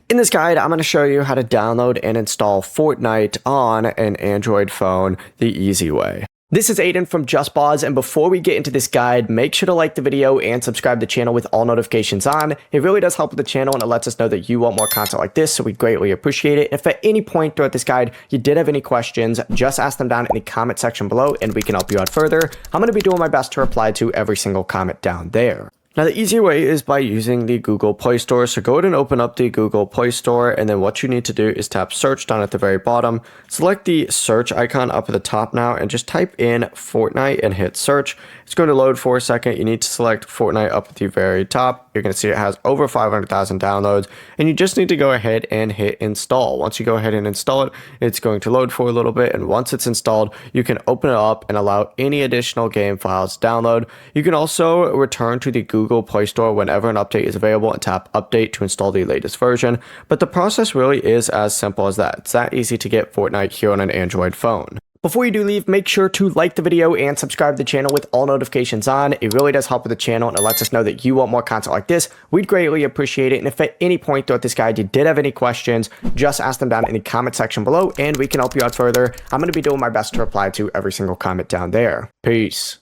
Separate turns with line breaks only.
In this guide, I'm going to show you how to download and install Fortnite on an Android phone the easy way. This is Aiden from JustBoz, and before we get into this guide, make sure to like the video and subscribe to the channel with all notifications on. It really does help with the channel, and it lets us know that you want more content like this, so we greatly appreciate it. If at any point throughout this guide you did have any questions, just ask them down in the comment section below, and we can help you out further. I'm going to be doing my best to reply to every single comment down there. Now, the easier way is by using the Google Play Store. So go ahead and open up the Google Play Store, and then what you need to do is tap search down at the very bottom. Select the search icon up at the top now and just type in Fortnite and hit search. It's going to load for a second. You need to select Fortnite up at the very top. You're going to see it has over 500,000 downloads, and you just need to go ahead and hit install. Once you go ahead and install it, it's going to load for a little bit, and once it's installed, you can open it up and allow any additional game files to download. You can also return to the Google Play Store whenever an update is available and tap update to install the latest version. But the process really is as simple as that. It's that easy to get Fortnite here on an Android phone. Before you do leave, make sure to like the video and subscribe to the channel with all notifications on. It really does help with the channel, and it lets us know that you want more content like this. We'd greatly appreciate it. And if at any point throughout this guide you did have any questions, just ask them down in the comment section below, and we can help you out further. I'm going to be doing my best to reply to every single comment down there. Peace.